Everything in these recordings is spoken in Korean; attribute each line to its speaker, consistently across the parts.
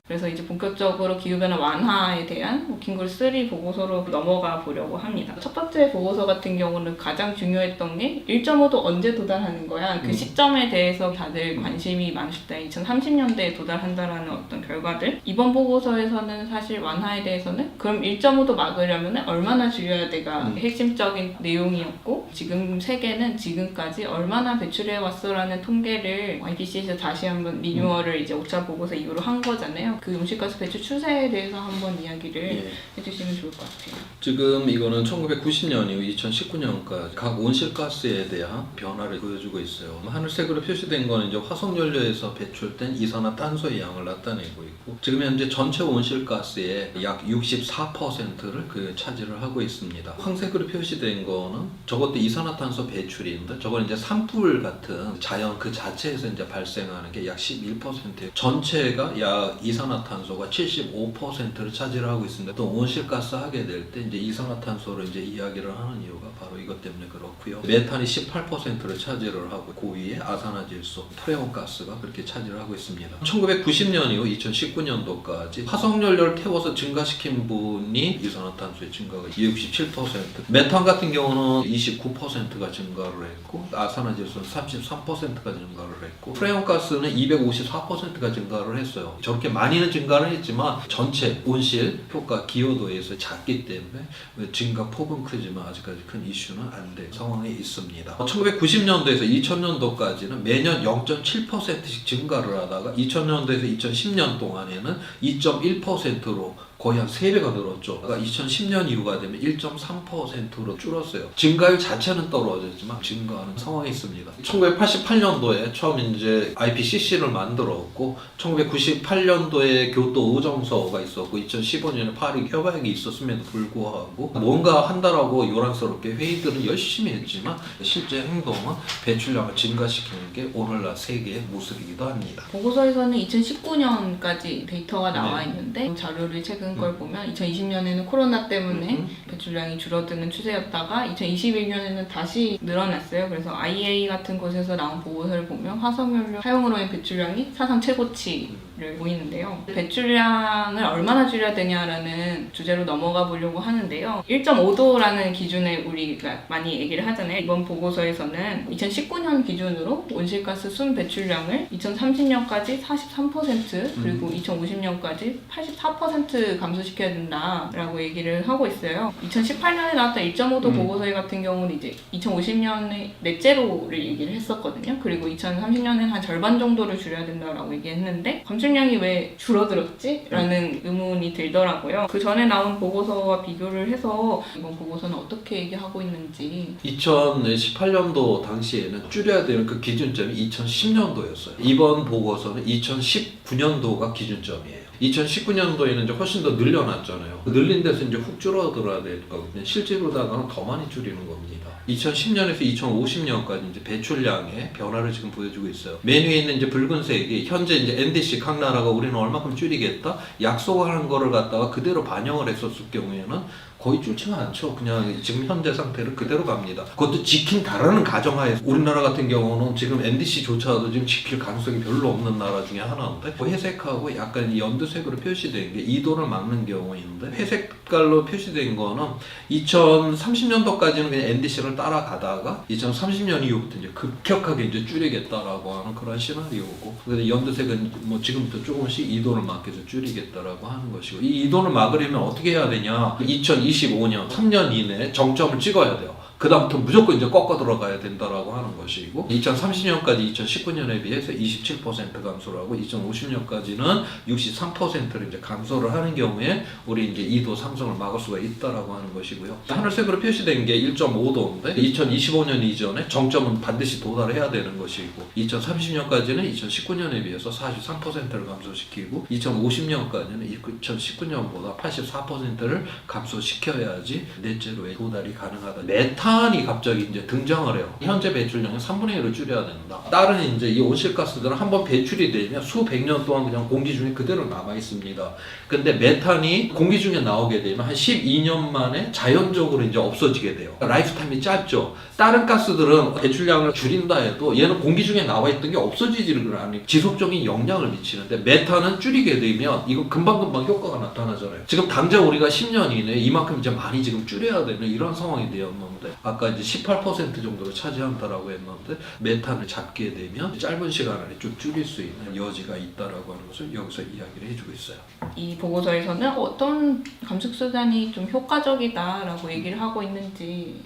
Speaker 1: 그래서 이제 본격적으로 기후변화 완화에 대한 워킹그룹 3 보고서로 넘어가 보려고 합니다. 첫 번째 보고서 같은 경우는 가장 중요했던 게 1.5도 언제 도달하는 거야? 그 시점에 대해서 다들 관심이 많으실 때 2030년대에 도달한다라는 어떤 결과들. 이번 보고서에서는 사실 완화에 대해서는 그럼 1.5도 막으려면 얼마나 줄여야 돼가 핵심적인 내용이었고, 지금 세계는 지금까지 얼마나 배출해 왔어라는 통계를 IPCC에서 다시 한번 리뉴얼을 이제 5차 보고서 이후로 한 거잖아요. 그 온실가스 배출 추세에 대해서 한번 이야기를 해주시면 좋을 것 같아요.
Speaker 2: 지금 이거는 1990년 이후 2019년까지 각 온실가스에 대한 변화를 보여주고 있어요. 하늘색으로 표시된 거는 이제 화석연료에서 배출된 이산화탄소의 양을 나타내고 있고, 지금 현재 전체 온실가스의 약 64%를 차지를 하고 있습니다. 황색으로 표시된 거는 저것도 이산화탄소 배출인데, 저건 이제 산불 같은 자연 그 자체에서 이제 발생하는 게 약 11%예요. 전체가 약 이산화탄소가 75%를 차지를 하고 있습니다. 또 온실가스 하게 될 때 이제 이산화탄소를 이제 이야기를 하는 이유가 바로 이것 때문에 그렇고요. 메탄이 18%를 차지를 하고, 고위의 아산화질소, 프레온가스가 그렇게 차지를 하고 있습니다. 1990년 이후 2019년도까지 화석연료를 태워서 증가시킨 분이 이산화탄소의 증가가 67%, 메탄 같은 경우는 29%가 증가를 했고, 아산화질소는 33%가 증가를 했고, 프레온가스는 254%가 증가를 했어요. 저렇게 많이는 증가를 했지만 전체 온실 효과 기여도에서 작기 때문에 증가 폭은 크지만 아직까지 큰 이슈는 안 된 상황에 있습니다. 1990년도에서 2000년도까지는 매년 0.7%씩 증가를 하다가 2000년도에서 2010년 동안에는 2.1%로 거의 한 3배가 늘었죠. 그러니까 2010년 이후가 되면 1.3%로 줄었어요. 증가율 자체는 떨어졌지만 증가하는 상황이 있습니다. 1988년도에 처음 이제 IPCC를 만들었고, 1998년도에 교토 의정서가 있었고, 2015년에 파리 협약이 있었음에도 불구하고 뭔가 한다라고 요란스럽게 회의들은 열심히 했지만 실제 행동은 배출량을 증가시키는 게 오늘날 세계의 모습이기도 합니다.
Speaker 1: 보고서에서는 2019년까지 데이터가 나와 있는데, 자료를 최근 걸 보면 2020년에는 코로나 때문에 배출량이 줄어드는 추세였다가 2021년에는 다시 늘어났어요. 그래서 IEA 같은 곳에서 나온 보고서를 보면 화석연료 사용으로 인한 배출량이 사상 최고치를 보이는데요. 배출량을 얼마나 줄여야 되냐라는 주제로 넘어가 보려고 하는데요. 1.5도라는 기준에 우리가 많이 얘기를 하잖아요. 이번 보고서에서는 2019년 기준으로 온실가스 순 배출량을 2030년까지 43% 그리고 2050년까지 84% 감소시켜야 된다라고 얘기를 하고 있어요. 2018년에 나왔던 1.5도 보고서 같은 경우는 이제 2050년에 넷제로를 얘기를 했었거든요. 그리고 2030년에는 한 절반 정도를 줄여야 된다라고 얘기했는데 감출량이 왜 줄어들었지? 라는 의문이 들더라고요. 그 전에 나온 보고서와 비교를 해서 이번 보고서는 어떻게 얘기하고 있는지.
Speaker 2: 2018년도 당시에는 줄여야 되는 그 기준점이 2010년도였어요. 이번 보고서는 2019년도가 기준점이에요. 2019년도에는 이제 훨씬 더 늘려놨잖아요. 늘린 데서 이제 훅 줄어들어야 될 거거든요. 실제로다가는 더 많이 줄이는 겁니다. 2010년에서 2050년까지 이제 배출량의 변화를 지금 보여주고 있어요. 맨 위에 있는 이제 붉은색이 현재 이제 NDC 각 나라가 우리는 얼마큼 줄이겠다 약속하는 거를 갖다가 그대로 반영을 했었을 경우에는 거의 줄지가 않죠. 그냥 지금 현재 상태를 그대로 갑니다. 그것도 지킨다라는 가정하에 우리나라 같은 경우는 지금 NDC조차도 지금 지킬 가능성이 별로 없는 나라 중에 하나인데, 회색하고 약간 이 연두색으로 표시된 게 2도를 막는 경우인데, 회색 색깔로 표시된 거는 2030년도까지는 그냥 NDC를 따라가다가 2030년 이후부터 이제 급격하게 이제 줄이겠다라고 하는 그런 시나리오고, 근데 연두색은 뭐 지금부터 조금씩 2도를 막기 위해서 줄이겠다라고 하는 것이고, 이 2도를 막으려면 어떻게 해야 되냐? 2025년 3년 이내에 정점을 찍어야 돼요. 그 다음부터 무조건 이제 꺾어 들어가야 된다라고 하는 것이고, 2030년까지 2019년에 비해서 27% 감소를 하고 2050년까지는 63%를 이제 감소를 하는 경우에 우리 이제 2도 상승을 막을 수가 있다라고 하는 것이고요. 하늘색으로 표시된 게 1.5도인데 2025년 이전에 정점은 반드시 도달해야 되는 것이고, 2030년까지는 2019년에 비해서 43%를 감소시키고 2050년까지는 2019년보다 84%를 감소시켜야지 넷제로에 도달이 가능하다. 메탄 메탄이 갑자기 이제 등장을 해요. 현재 배출량의 3분의 1을 줄여야 된다. 다른 이제 이 온실가스들은 한번 배출이 되면 수백 년 동안 그냥 공기 중에 그대로 남아 있습니다. 근데 메탄이 공기 중에 나오게 되면 한 12년 만에 자연적으로 이제 없어지게 돼요. 라이프 타임이 짧죠. 다른 가스들은 배출량을 줄인다 해도 얘는 공기 중에 나와 있던 게 없어지지를 않으니 지속적인 영향을 미치는데 메탄은 줄이게 되면 이거 금방금방 효과가 나타나잖아요. 지금 당장 우리가 10년 이내에 이만큼 이제 많이 지금 줄여야 되는 이런 상황이 되었는데 아까 이제 18% 정도를 차지한다라고 했는데 메탄을 잡게 되면 짧은 시간 안에 좀 줄일 수 있는 여지가 있다라고 하는 것을 여기서 이야기를 해주고 있어요.
Speaker 1: 이 보고서에서는 어떤 감축 수단이 좀 효과적이다라고 얘기를 하고 있는지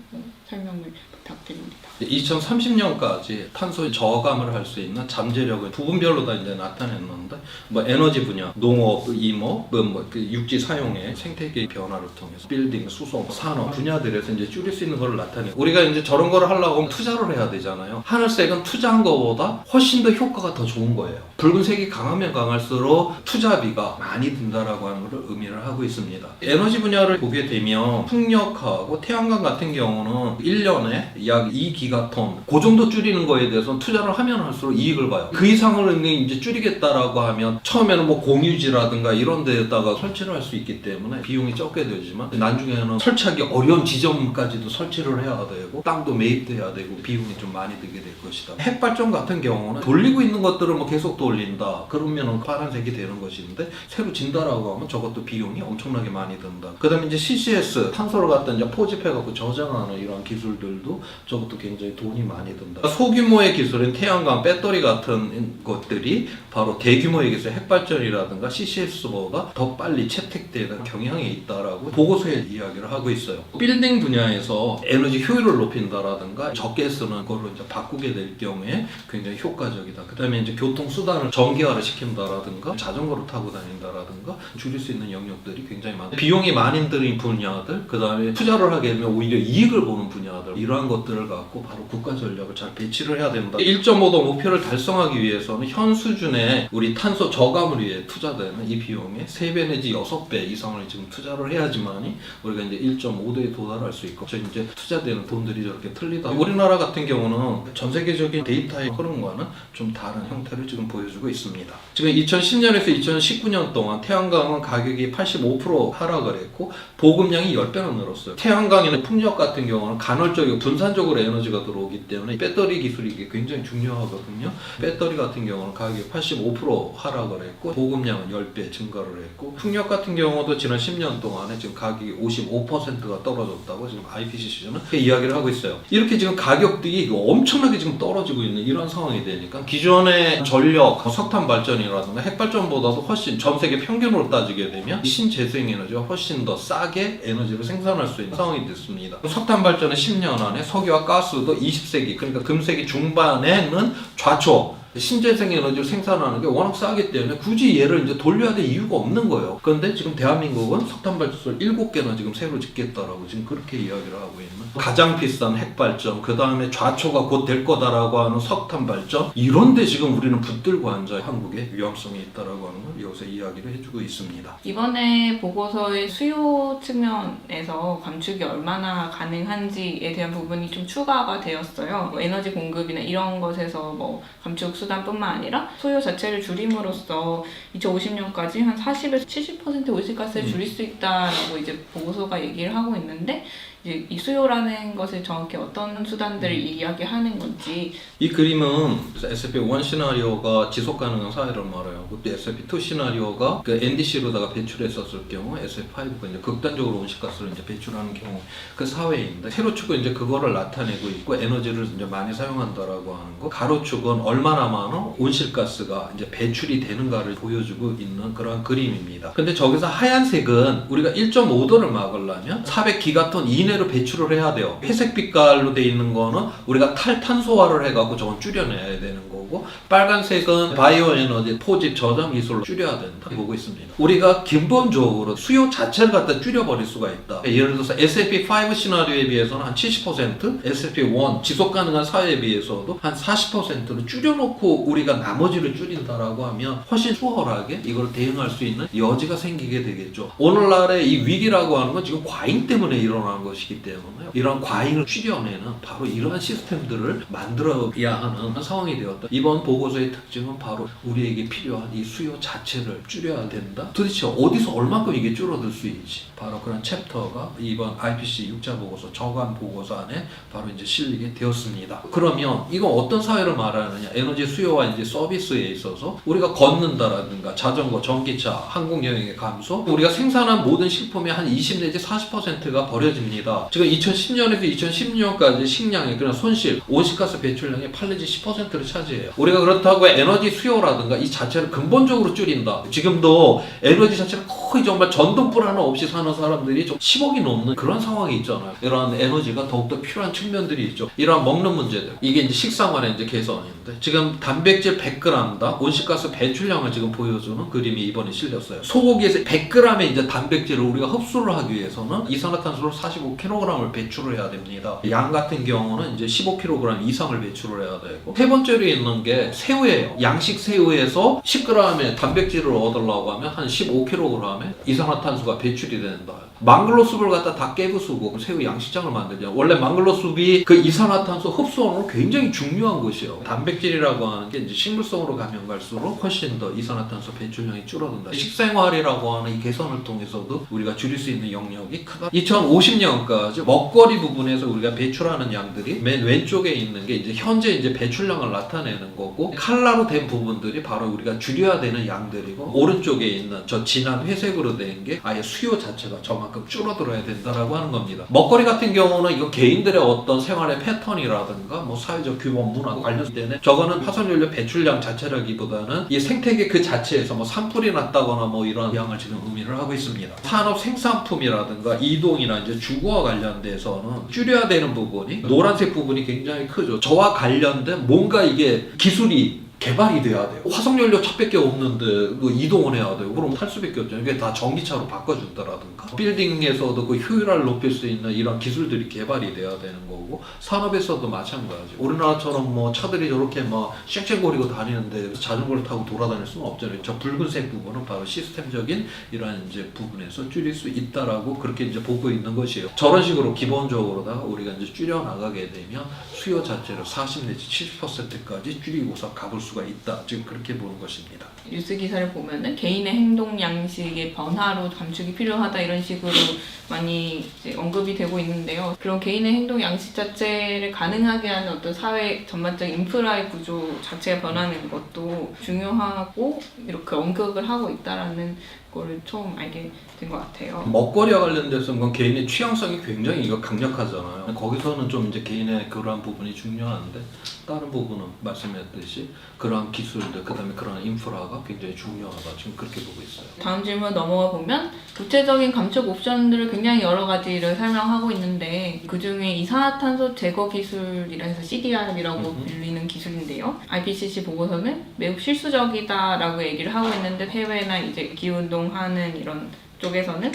Speaker 1: 설명을 부탁드립니다.
Speaker 2: 2030년까지 탄소 저감을 할 수 있는 잠재력을 부분별로 다 이제 나타냈는데 뭐 에너지 분야, 농업, 임업, 그 육지 사용의 생태계 변화를 통해서 빌딩, 수송, 산업 분야들에서 이제 줄일 수 있는 걸 나타내고 우리가 이제 저런 거를 하려고 하면 투자를 해야 되잖아요. 하늘색은 투자한 거보다 훨씬 더 효과가 더 좋은 거예요. 붉은색이 강하면 강할수록 투자비가 많이 든다라고 하는 걸 의미를 하고 있습니다. 에너지 분야를 보게 되면 풍력하고 태양광 같은 경우는 1년에 약 2기가톤 그 정도 줄이는 거에 대해서 투자를 하면 할수록 이익을 봐요. 그 이상을 이제 줄이겠다라고 하면 처음에는 뭐 공유지라든가 이런 데에다가 설치를 할 수 있기 때문에 비용이 적게 되지만 나중에는 설치하기 어려운 지점까지도 설치를 해야 되고 땅도 매입돼야 되고 비용이 좀 많이 들게 될 것이다. 핵발전 같은 경우는 돌리고 있는 것들을 뭐 계속 돌린다 그러면은 파란색이 되는 것인데 새로 진다라고 하면 저것도 비용이 엄청나게 많이 든다. 그 다음에 이제 CCS 탄소를 갖다 이제 포집해갖고 저장하는 이런 기술들도 저것도 굉장히 돈이 많이 든다. 소규모의 기술인 태양광, 배터리 같은 것들이 바로 대규모의 기술, 핵발전이라든가 CCS보다 더 빨리 채택되는 경향이 있다라고 보고서에 이야기를 하고 있어요. 빌딩 분야에서 에너지 효율을 높인다라든가 적게 쓰는 거로 이제 바꾸게 될 경우에 굉장히 효과적이다. 그 다음에 이제 교통수단을 전기화를 시킨다라든가 자전거를 타고 다닌다라든가 줄일 수 있는 영역들이 굉장히 많아요. 비용이 많이 드는 분야들, 그 다음에 투자를 하게 되면 오히려 이익을 보는 분야들 이러한 것들을 갖고 바로 국가 전략을 잘 배치를 해야 된다. 1.5도 목표를 달성하기 위해서는 현 수준의 우리 탄소 저감을 위해 투자되는 이 비용의 3배 내지 6배 이상을 지금 투자를 해야지만이 우리가 이제 1.5도에 도달할 수 있고 이제 투자되는 돈들이 저렇게 틀리다. 우리나라 같은 경우는 전 세계적인 데이터의 흐름과는 좀 다른 형태를 지금 보여주고 있습니다. 지금 2010년에서 2019년 동안 태양광은 가격이 85% 하락을 했고 보급량이 10배나 늘었어요. 태양광이나 풍력 같은 경우는 간헐적이고 분산적으로 에너지가 들어오기 때문에 배터리 기술이 이게 굉장히 중요하거든요. 배터리 같은 경우는 가격이 85% 하락을 했고 보급량은 10배 증가를 했고 풍력 같은 경우도 지난 10년 동안에 지금 가격이 55%가 떨어졌다고 지금 IPCC는 이야기를 하고 있어요. 이렇게 지금 가격들이 엄청나게 지금 떨어지고 있는 이런 상황이 되니까 기존의 전력, 석탄 발전이라든가 핵발전보다도 훨씬 전 세계 평균으로 따지게 되면 신재생에너지가 훨씬 더 싸게 에너지를 생산할 수 있는 상황이 됐습니다. 석탄 발전은 10년 안에 석유와 가스도 20세기 그러니까 금세기 중반에는 좌초 신재생 에너지를 생산하는 게 워낙 싸기 때문에 굳이 얘를 이제 돌려야 될 이유가 없는 거예요. 그런데 지금 대한민국은 석탄 발전소를 7개나 지금 새로 짓겠다라고 지금 그렇게 이야기를 하고 있는 가장 비싼 핵발전, 그 다음에 좌초가 곧 될 거다라고 하는 석탄 발전 이런데 지금 우리는 붙들고 앉아 한국의 위험성이 있다라고 하는 걸 여기서 이야기를 해주고 있습니다.
Speaker 1: 이번에 보고서의 수요 측면에서 감축이 얼마나 가능한지에 대한 부분이 좀 추가가 되었어요. 뭐 에너지 공급이나 이런 것에서 뭐 감축 수단뿐만 아니라 소요 자체를 줄임으로써 2050년까지 한 40에서 70% 온실가스를 줄일 수 있다라고 이제 보고서가 얘기를 하고 있는데 이제 이 수요라는 것을 정확히 어떤 수단들을 이야기하는 건지
Speaker 2: 이 그림은 SFP1 시나리오가 지속 가능한 사회를 말해요. 그때 SFP2 시나리오가 그 NDC로다가 배출했었을 경우 SF5가 이제 극단적으로 온실가스를 이제 배출하는 경우 그 사회인데 세로축은 이제 그거를 나타내고 있고 에너지를 이제 많이 사용한다라고 하는 거 가로축은 얼마나 많은 온실가스가 이제 배출이 되는가를 보여주고 있는 그런 그림입니다. 근데 저기서 하얀색은 우리가 1.5도를 막으려면 400기가톤 이내로 배출을 해야 돼요. 회색 빛깔로 돼 있는 거는 우리가 탈탄소화를 해갖고 저건 줄여내야 되는 거고 빨간색은 바이오 에너지 포집 저장 기술로 줄여야 된다 보고 있습니다. 우리가 기본적으로 수요 자체를 갖다 줄여버릴 수가 있다. 예를 들어서 SFP5 시나리오에 비해서는 한 70%, SFP1 지속 가능한 사회에 비해서도 한 40%를 줄여놓고 우리가 나머지를 줄인다라고 하면 훨씬 수월하게 이걸 대응할 수 있는 여지가 생기게 되겠죠. 오늘날의 이 위기라고 하는 건 지금 과잉 때문에 일어나는 것이기 때문에 이런 과잉을 줄여내는 바로 이러한 시스템들을 만들어야 하는 상황이 되었다. 이번 보고서의 특징은 바로 우리에게 필요한 이 수요 자체를 줄여야 된다. 도대체 어디서 얼마큼 이게 줄어들 수 있지? 바로 그런 챕터가 이번 IPCC 6자 보고서 저간 보고서 안에 바로 이제 실리게 되었습니다. 그러면 이건 어떤 사회를 말하느냐? 에너지 수요와 이제 서비스에 있어서 우리가 걷는다라든가 자전거, 전기차, 항공 여행의 감소, 우리가 생산한 모든 식품의 한 20 내지 40%가 버려집니다. 지금 2010년에서 2016년까지 식량의 그런 손실, 온실가스 배출량의 8 내지 10%를 차지해요. 우리가 그렇다고 에너지 수요라든가 이 자체를 근본적으로 줄인다. 지금도 에너지 자체를 거의 정말 전등불 하나 없이 사는 사람들이 좀 10억이 넘는 그런 상황이 있잖아요. 이러한 에너지가 더욱더 필요한 측면들이 있죠. 이러한 먹는 문제들. 이게 이제 식생활의 이제 개선인데 지금 단백질 100g당 온실가스 배출량을 지금 보여주는 그림이 이번에 실렸어요. 소고기에서 100g의 이제 단백질을 우리가 흡수를 하기 위해서는 이산화탄소를 45kg을 배출을 해야 됩니다. 양 같은 경우는 이제 15kg 이상을 배출을 해야 되고 세 번째로 있는 게 새우예요. 양식 새우에서 10g의 단백질을 얻으려고 하면 한 15kg의 이산화탄소가 배출이 된다. 망글로숲을 갖다 다 깨부수고 새우 양식장을 만들잖아. 원래 망글로숲이 그 이산화탄소 흡수원으로 굉장히 중요한 것이에요. 단백질이라고 하는 게 이제 식물성으로 가면 갈수록 훨씬 더 이산화탄소 배출량이 줄어든다. 식생활이라고 하는 이 개선을 통해서도 우리가 줄일 수 있는 영역이 크다. 2050년까지 먹거리 부분에서 우리가 배출하는 양들이 맨 왼쪽에 있는 게 이제 현재 이제 배출량을 나타내는 거고 칼라로 된 부분들이 바로 우리가 줄여야 되는 양들이고 오른쪽에 있는 저 진한 회색으로 된 게 아예 수요 자체가 저만큼 줄어들어야 된다라고 하는 겁니다. 먹거리 같은 경우는 이거 개인들의 어떤 생활의 패턴이라든가 뭐 사회적 규모 문화 관련된 저거는 화석연료 배출량 자체라기보다는 이 생태계 그 자체에서 뭐 산불이 났다거나 뭐 이런 양을 지금 의미를 하고 있습니다. 산업 생산품이라든가 이동이나 이제 주거와 관련돼서는 줄여야 되는 부분이 노란색 부분이 굉장히 크죠. 저와 관련된 뭔가 이게 기술이 개발이 돼야 돼요. 화석연료 차밖에 없는데 이동을 해야 돼요. 그럼 탈 수밖에 없잖아요. 이게 다 전기차로 바꿔준다라든가 빌딩에서도 그 효율화를 높일 수 있는 이런 기술들이 개발이 돼야 되는 거고 산업에서도 마찬가지. 우리나라처럼 뭐 차들이 저렇게 막 쌩쌩거리고 다니는데 자전거를 타고 돌아다닐 수는 없잖아요. 저 붉은색 부분은 바로 시스템적인 이런 이제 부분에서 줄일 수 있다라고 그렇게 이제 보고 있는 것이에요. 저런 식으로 기본적으로다가 우리가 이제 줄여 나가게 되면 수요 자체를 40 내지 70%까지 줄이고서 가볼 수가 있다. 지금 그렇게 보는 것입니다.
Speaker 1: 뉴스 기사를 보면은 개인의 행동 양식의 변화로 감축이 필요하다 이런 식으로 많이 이제 언급이 되고 있는데요. 그런 개인의 행동 양식 자체를 가능하게 하는 어떤 사회 전반적인 인프라의 구조 자체가 변하는 것도 중요하고 이렇게 언급을 하고 있다라는 거를 처음 알게 된 것 같아요.
Speaker 2: 먹거리와 관련돼서 건 개인의 취향성이 굉장히 이거 강력하잖아요. 거기서는 좀 이제 개인의 그러한 부분이 중요한데 다른 부분은 말씀했듯이 그러한 기술들 그다음에 그러한 인프라가 굉장히 중요하다. 지금 그렇게 보고 있어요.
Speaker 1: 다음 질문 넘어가 보면 구체적인 감축 옵션들을 굉장히 여러 가지를 설명하고 있는데 그 중에 이산화탄소 제거 기술이라 해서 CDR이라고 불리는 기술인데요. IPCC 보고서는 매우 실수적이다라고 얘기를 하고 있는데 해외나 이제 기후운동하는 이런 쪽에서는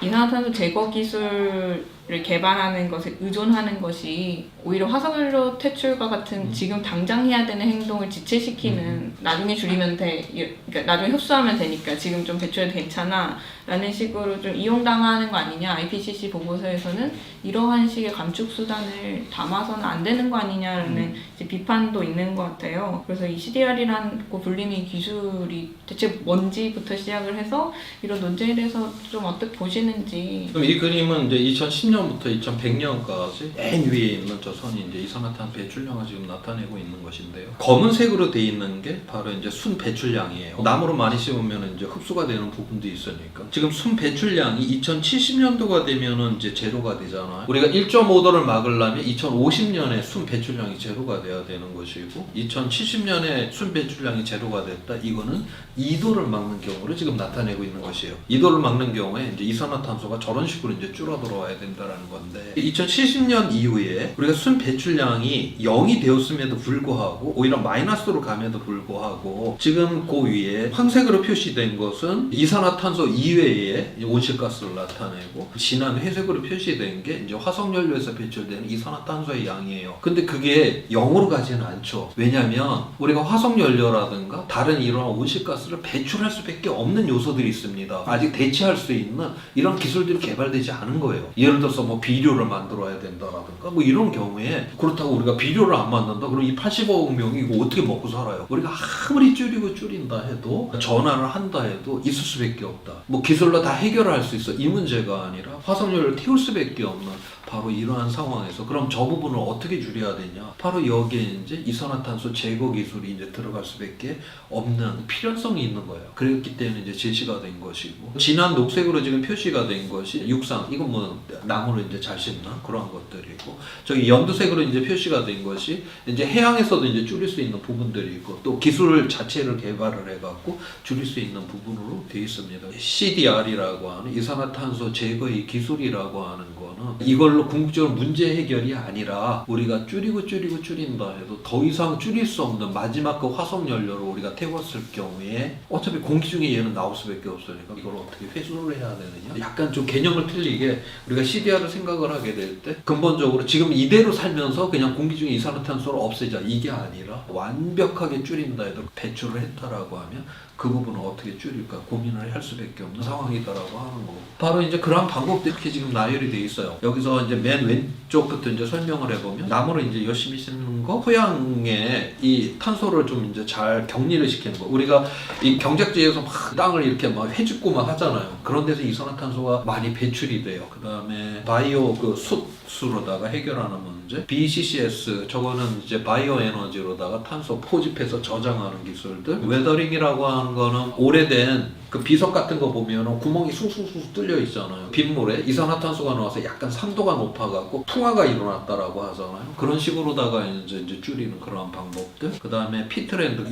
Speaker 1: 이산화탄소 제거 기술을 개발하는 것에 의존하는 것이 오히려 화석연료 퇴출과 같은 지금 당장 해야 되는 행동을 지체시키는 나중에 줄이면 돼, 그러니까 나중에 흡수하면 되니까 지금 좀 배출해도 괜찮아 라는 식으로 좀 이용당하는 거 아니냐. IPCC 보고서에서는 이러한 식의 감축 수단을 담아서는 안 되는 거 아니냐라는 이제 비판도 있는 것 같아요. 그래서 이 CDR이라고 불리는 이 기술이 대체 뭔지부터 시작을 해서 이런 논제에 대해서 좀 어떻게 보시는지.
Speaker 2: 그럼 이 그림은 이제 2010년부터 2100년까지 맨 위에 있는 저 선이 이제 이산화탄소 배출량을 지금 나타내고 있는 것인데요. 검은색으로 돼 있는 게 바로 이제 순 배출량이에요. 나무로 많이 씹으면 이제 흡수가 되는 부분도 있으니까. 지금 순 배출량이 2070년도가 되면은 이제 제로가 되잖아요. 우리가 1.5도를 막으려면 2050년에 순 배출량이 제로가 돼야 되는 것이고 2070년에 순 배출량이 제로가 됐다. 이거는 2도를 막는 경우를 지금 나타내고 있는 것이에요. 2도를 막는 경우에 이제 이산화탄소가 저런 식으로 이제 줄어들어 와야 된다라는 건데 2070년 이후에 우리가 순 배출량이 0이 되었음에도 불구하고 오히려 마이너스로 감에도 불구하고 지금 그 위에 황색으로 표시된 것은 이산화탄소 이외에 온실가스를 나타내고 진한 회색으로 표시된 게 이제 화석연료에서 배출되는 이산화탄소의 양이에요. 근데 그게 0으로 가지는 않죠. 왜냐하면 우리가 화석연료라든가 다른 이런 온실가스를 배출할 수밖에 없는 요소들이 있습니다. 아직 대체할 수 있는 이런 기술들이 개발되지 않은 거예요. 예를 들어 들어서 뭐 비료를 만들어야 된다라든가 뭐 이런 경우에 그렇다고 우리가 비료를 안 만든다 그럼 이 85억 명이 이거 어떻게 먹고 살아요? 우리가 아무리 줄인다 해도 전환을 한다 해도 있을 수밖에 없다. 뭐 기술로 다 해결할 수 있어. 이 문제가 아니라 화석연료를 태울 수밖에 없는 바로 이러한 상황에서 그럼 저 부분을 어떻게 줄여야 되냐? 바로 여기에 이제 이산화탄소 제거 기술이 이제 들어갈 수밖에 없는 필연성이 있는 거예요. 그렇기 때문에 이제 제시가 된 것이고 진한 녹색으로 지금 표시가 된 것이 육상 이건 뭐 나무를 이제 잘 심는 그런 것들이고 저기 연두색으로 이제 표시가 된 것이 이제 해양에서도 이제 줄일 수 있는 부분들이 있고 또 기술 자체를 개발을 해갖고 줄일 수 있는 부분으로 되어 있습니다. CDR이라고 하는 이산화탄소 제거의 기술이라고 하는 거는 이걸로 궁극적으로 문제 해결이 아니라 우리가 줄인다 해도 더 이상 줄일 수 없는 마지막 그 화석 연료를 우리가 태웠을 경우에 어차피 공기 중에 얘는 나올 수밖에 없으니까 이걸 어떻게 회수를 해야 되느냐 약간 좀 개념을 틀리게 우리가 CDR을 생각을 하게 될 때 근본적으로 지금 이대로 살면서 그냥 공기 중에 이산화탄소를 없애자 이게 아니라 완벽하게 줄인다 해도 배출을 했다라고 하면 그 부분을 어떻게 줄일까 고민을 할 수밖에 없는 상황이다라고 하는 거고 바로 이제 그런 방법들이 이렇게 지금 나열이 돼 있어요. 여기서 이제 맨 왼쪽부터 이제 설명을 해보면 나무를 이제 열심히 심는 거 토양에 이 탄소를 좀 이제 잘 격리를 시키는 거 우리가 이 경작지에서 막 땅을 이렇게 막 해집고 막 하잖아요. 그런 데서 이산화탄소가 많이 배출이 돼요. 그 다음에 바이오 그 숯으로다가 해결하는 문제 BCCS 저거는 이제 바이오 에너지로다가 탄소 포집해서 저장하는 기술들 웨더링이라고 하는 거는 오래된 그 비석 같은 거 보면은 구멍이 숭숭숭 뚫려 있잖아요. 빗물에 이산화탄소가 나와서 약간 산도가 높아갖고 풍화가 일어났다라고 하잖아요. 그런 식으로다가 이제 줄이는 그런 방법들. 그 다음에 피트랜드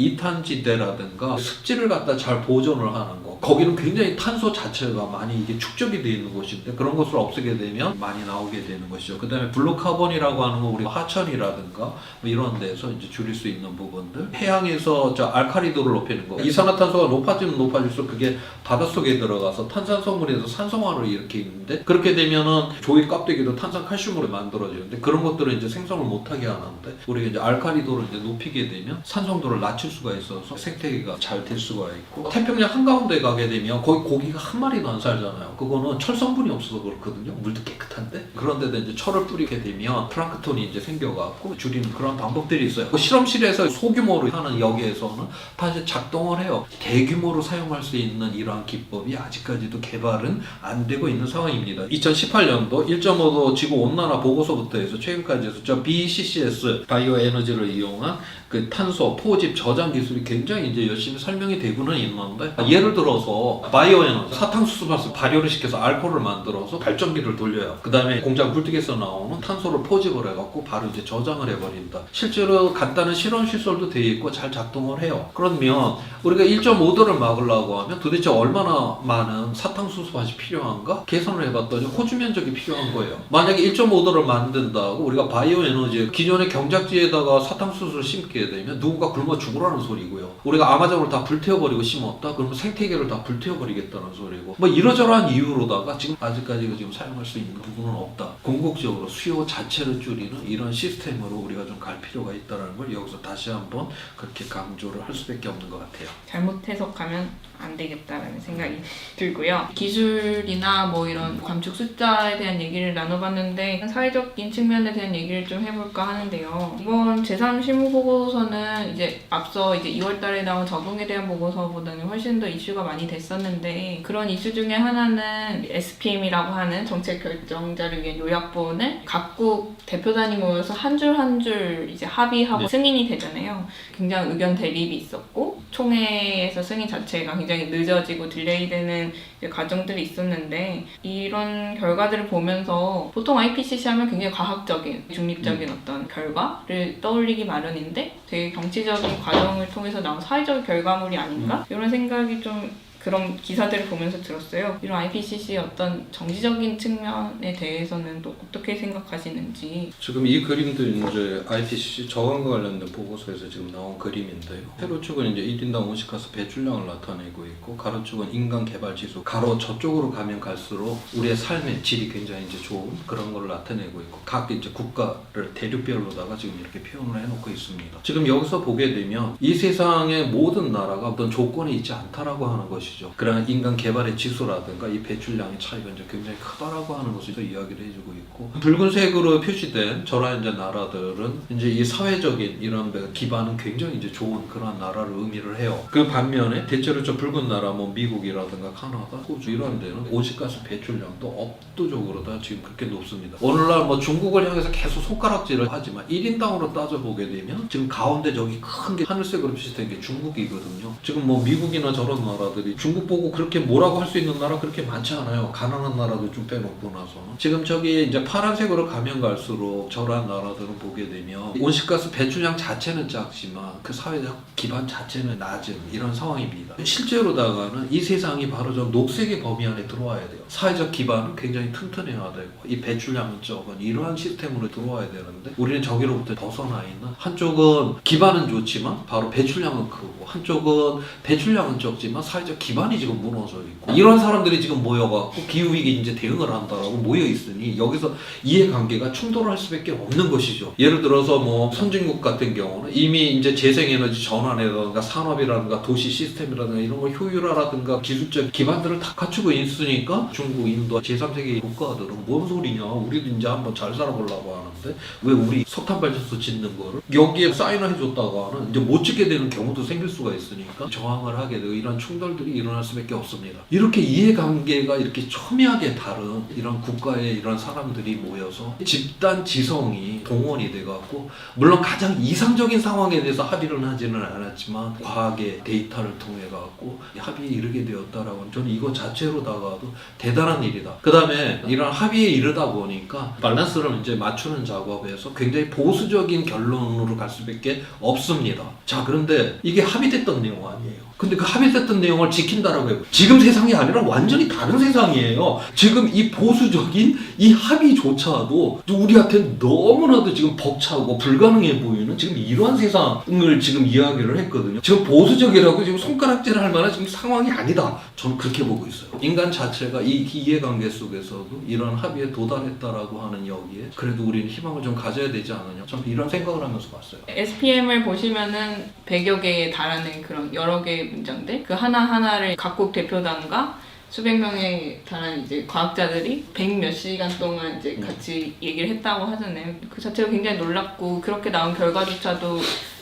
Speaker 2: 이탄지대라든가 습지를 갖다 잘 보존을 하는 거. 거기는 굉장히 탄소 자체가 많이 이게 축적이 되어 있는 곳인데 그런 것을 없애게 되면 많이 나오게 되는 것이죠. 그 다음에 블루카본이라고 하는 거 우리 하천이라든가 뭐 이런 데서 이제 줄일 수 있는 부분들. 해양에서 저 알카리도를 높이는 거. 이산화탄소가 높아지면 높아질수록 그게 바닷속에 들어가서 탄산성분에서 산성화를 일으키는데 그렇게 되면은 조개 껍데기도 탄산칼슘으로 만들어지는데 그런 것들을 이제 생성을 못하게 하는데 우리가 이제 알카리도를 이제 높이게 되면 산성도를 낮출 수가 있어서 생태계가 잘 될 수가 있고 태평양 한가운데 가게 되면 거기 고기가 한 마리도 안 살잖아요. 그거는 철 성분이 없어서 그렇거든요. 물도 깨끗한데 그런 데다 이제 철을 뿌리게 되면 플랑크톤이 이제 생겨갖고 줄이는 그런 방법들이 있어요. 그 실험실에서 소규모로 하는 여기에서는 다 이제 작동을 해요. 대규모로 사용할 수 있는 이러한 기법이 아직까지도 개발은 안 되고 있는 상황입니다. 2018년도 1.5도 지구온난화 보고서부터 해서 최근까지 해서 저 BCCS 바이오 에너지를 이용한 그 탄소 포집 저장 기술이 굉장히 이제 열심히 설명이 되고는 있는데 예를 들어서 바이오 에너지 사탕수수밭을 발효를 시켜서 알코올을 만들어서 발전기를 돌려요. 그 다음에 공장 굴뚝에서 나오는 탄소를 포집을 해갖고 바로 이제 저장을 해버린다. 실제로 간단한 실험 시설도 되어 있고 잘 작동을 해요. 그러면 우리가 1.5도를 막으려고 하면 도대체 얼마나 많은 사탕수수밭이 필요한가? 계산을 해봤더니 호주 면적이 필요한 거예요. 만약에 1.5도를 만든다고 우리가 바이오 에너지 기존의 경작지에다가 사탕수수를 심게 되면 누군가 굶어 죽으라는 소리고요. 우리가 아마존을 다 불태워버리고 심었다? 그러면 생태계를 다 불태워버리겠다는 소리고 뭐 이러저러한 이유로다가 지금 아직까지 지금 사용할 수 있는 부분은 없다. 궁극적으로 수요 자체를 줄이는 이런 시스템으로 우리가 좀 갈 필요가 있다는 걸 여기서 다시 한번 그렇게 강조를 할 수밖에 없는 것 같아요.
Speaker 1: 잘못 해석하면 안 되겠다라는 생각이 들고요. 기술이나 뭐 이런 감축 숫자에 대한 얘기를 나눠봤는데 사회적인 측면에 대한 얘기를 좀 해볼까 하는데요. 이번 제3 실무 보고서는 이제 앞서 이제 2월달에 나온 적응에 대한 보고서보다는 훨씬 더 이슈가 많이 됐었는데 그런 이슈 중에 하나는 SPM이라고 하는 정책 결정자를 위한 요약본을 각국 대표단이 모여서 한 줄 한 줄 이제 합의하고 승인이 되잖아요. 굉장히 의견 대립이 있었고 총회에서 승인 자체가 굉장히 늦어지고 딜레이되는 과정들이 있었는데 이런 결과들을 보면서 보통 IPCC 하면 굉장히 과학적인 중립적인 어떤 결과를 떠올리기 마련인데 되게 정치적인 과정을 통해서 나온 사회적 결과물이 아닌가? 이런 생각이 좀 그런 기사들을 보면서 들었어요. 이런 IPCC의 어떤 정치적인 측면에 대해서는 또 어떻게 생각하시는지.
Speaker 2: 지금 이 그림도 이제 IPCC 저감과 관련된 보고서에서 지금 나온 그림인데요. 세로 축은 이제 1인당 온실가스 배출량을 나타내고 있고 가로 축은 인간 개발 지수. 가로 저쪽으로 가면 갈수록 우리의 삶의 질이 굉장히 이제 좋은 그런 걸 나타내고 있고 각 이제 국가를 대륙별로다가 지금 이렇게 표현을 해놓고 있습니다. 지금 여기서 보게 되면 이 세상의 모든 나라가 어떤 조건이 있지 않다라고 하는 것이죠. 것이죠. 그러나 인간 개발의 지수라든가 이 배출량의 차이가 이제 굉장히 크다라고 하는 것을 또 이야기를 해주고 있고, 붉은색으로 표시된 저런 이제 나라들은 이제 이 사회적인 이런 기반은 굉장히 이제 좋은 그런 나라를 의미를 해요. 그 반면에 대체로 저 붉은 나라 뭐 미국이라든가 카나다, 호주 이런 데는 온실가스 배출량도 압도적으로 다 지금 그렇게 높습니다. 오늘날 뭐 중국을 향해서 계속 손가락질을 하지만 1인당으로 따져보게 되면 지금 가운데 저기 큰 게 하늘색으로 표시된 게 중국이거든요. 지금 뭐 미국이나 저런 나라들이 중국 보고 그렇게 뭐라고 할 수 있는 나라 그렇게 많지 않아요. 가난한 나라도 좀 빼놓고 나서. 지금 저기 이제 파란색으로 가면 갈수록 저런 나라들은 보게 되면 온실가스 배출량 자체는 작지만 그 사회적 기반 자체는 낮은 이런 상황입니다. 실제로다가는 이 세상이 바로 저 녹색의 범위 안에 들어와야 돼요. 사회적 기반은 굉장히 튼튼해야 되고 이 배출량은 적은 이러한 시스템으로 들어와야 되는데 우리는 저기로부터 벗어나 있는, 한쪽은 기반은 좋지만 바로 배출량은 크고 한쪽은 배출량은 적지만 사회적 기반이 지금 무너져 있고, 이런 사람들이 지금 모여갖고 기후위기 이제 대응을 한다라고 모여 있으니 여기서 이해관계가 충돌할 수밖에 없는 것이죠. 예를 들어서 뭐 선진국 같은 경우는 이미 이제 재생에너지 전환이라든가 산업이라든가 도시 시스템이라든가 이런 거 효율화라든가 기술적 기반들을 다 갖추고 있으니까 중국, 인도, 제3세계 국가들은 뭔 소리냐, 우리도 이제 한번 잘 살아보려고 하는데 왜 우리 석탄 발전소 짓는 거를 여기에 사인을 해줬다가는 이제 못 짓게 되는 경우도 생길 수가 있으니까 저항을 하게 되고 이런 충돌들이 일어날 수밖에 없습니다. 이렇게 이해관계가 이렇게 첨예하게 다른 이런 국가의 이런 사람들이 모여서 집단 지성이 동원이 돼갖고, 물론 가장 이상적인 상황에 대해서 합의를 하지는 않았지만 과학의 데이터를 통해 갖고 합의에 이르게 되었다라고, 저는 이거 자체로다가도 대단한 일이다. 그 다음에 이런 합의에 이르다 보니까 밸런스를 이제 맞추는 작업에서 굉장히 보수적인 결론으로 갈 수밖에 없습니다. 자, 그런데 이게 합의됐던 내용 아니에요. 근데 그 합의됐던 내용을 지킨다라고 해요. 지금 세상이 아니라 완전히 다른 세상이에요. 지금 이 보수적인 이 합의조차도 우리한테 너무나도 지금 벅차고 불가능해 보이는 지금 이러한 세상을 지금 이야기를 했거든요. 지금 보수적이라고 지금 손가락질을 할 만한 지금 상황이 아니다. 저는 그렇게 보고 있어요. 인간 자체가 이 이해관계 속에서도 이런 합의에 도달했다라고 하는 여기에 그래도 우리는 희망을 좀 가져야 되지 않느냐. 저는 이런 생각을 하면서 봤어요.
Speaker 1: SPM을 보시면은 100여 개에 달하는 그런 여러 개의 문장들, 그 하나하나를 각국 대표단과 수백 명에 달하는 이제 과학자들이 100몇 시간 동안 이제 같이 얘기를 했다고 하잖아요. 그 자체가 굉장히 놀랍고, 그렇게 나온 결과조차도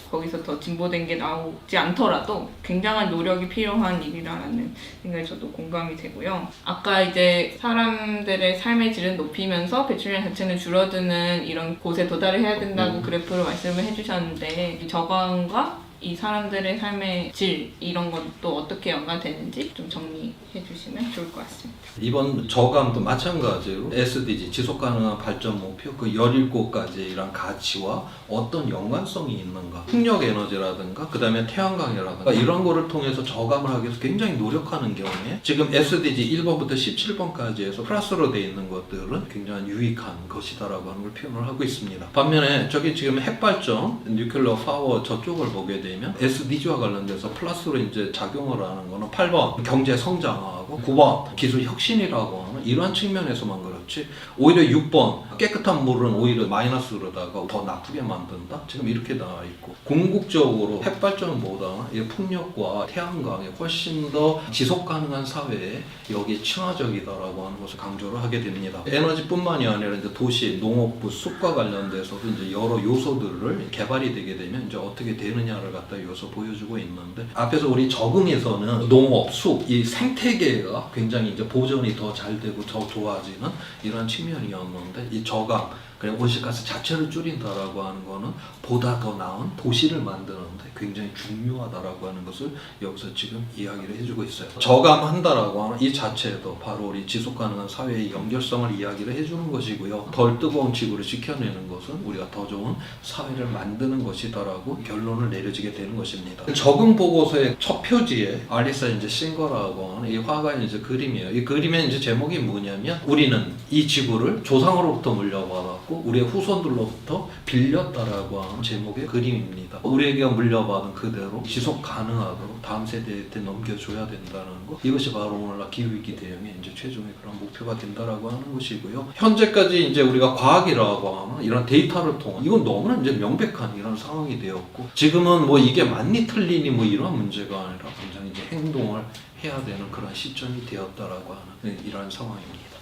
Speaker 1: 거기서 더 진보된 게 나오지 않더라도 굉장한 노력이 필요한 일이라는 생각이 저도 공감이 되고요. 아까 이제 사람들의 삶의 질은 높이면서 배출량 자체는 줄어드는 이런 곳에 도달을 해야 된다고 그래프로 말씀을 해주셨는데, 이 저감과 이 사람들의 삶의 질 이런 것도 어떻게 연관되는지 좀 정리해 주시면 좋을 것 같습니다.
Speaker 2: 이번 저감도 마찬가지로 SDG 지속가능한 발전 목표 그 17가지의 이런 가치와 어떤 연관성이 있는가, 풍력 에너지라든가 그 다음에 태양광이라든가 이런 거를 통해서 저감을 하기 위해서 굉장히 노력하는 경우에 지금 SDG 1번부터 17번까지에서 플러스로 되어 있는 것들은 굉장히 유익한 것이다라고 하는 걸 표현을 하고 있습니다. 반면에 저기 지금 핵발전, 뉴클리어 파워 저쪽을 보게 되면 SDG와 관련돼서 플러스로 이제 작용을 하는 거는 8번 경제 성장하고 9번 기술 혁신이라고 하는 이러한 측면에서만 그렇지, 오히려 6번 깨끗한 물은 오히려 마이너스로다가 더 나쁘게 만든다? 지금 이렇게 나와 있고, 궁극적으로 핵발전보다 이 풍력과 태양광이 훨씬 더 지속가능한 사회에 여기에 친화적이다라고 하는 것을 강조를 하게 됩니다. 에너지뿐만이 아니라 이제 도시, 농업부, 숲과 관련돼서도 이제 여러 요소들을 개발이 되게 되면 이제 어떻게 되느냐를 갖다 여기서 보여주고 있는데, 앞에서 우리 적응에서는 농업, 숲, 이 생태계가 굉장히 이제 보존이 더 잘 되고 더 좋아지는 이런 측면이었는데, 이 저감, 그냥 온실가스 자체를 줄인다라고 하는 거는 보다 더 나은 도시를 만드는데 굉장히 중요하다라고 하는 것을 여기서 지금 이야기를 해주고 있어요. 저감한다라고 하는 이 자체도 바로 우리 지속가능한 사회의 연결성을 이야기를 해주는 것이고요. 덜 뜨거운 지구를 지켜내는 것은 우리가 더 좋은 사회를 만드는 것이다라고 결론을 내려지게 되는 것입니다. 적응 보고서의 첫 표지에 알리사 이제 싱거라고 하는 이 화가의 이제 그림이에요. 이 그림의 이제 제목이 뭐냐면, 우리는 이 지구를 조상으로부터 물려받아 받고 우리의 후손들로부터 빌렸다라고 하는 제목의 그림입니다. 우리에게 물려받은 그대로 지속 가능하도록 다음 세대한테 넘겨줘야 된다는 거. 이것이 바로 오늘날 기후위기 대응의 이제 최종의 그런 목표가 된다라고 하는 것이고요. 현재까지 이제 우리가 과학이라고 하는 이런 데이터를 통한 이건 너무나 이제 명백한 이런 상황이 되었고 지금은 뭐 이게 맞니 틀리니 뭐 이런 문제가 아니라 굉장히 이제 행동을 해야 되는 그런 시점이 되었다라고 하는 이런 상황입니다.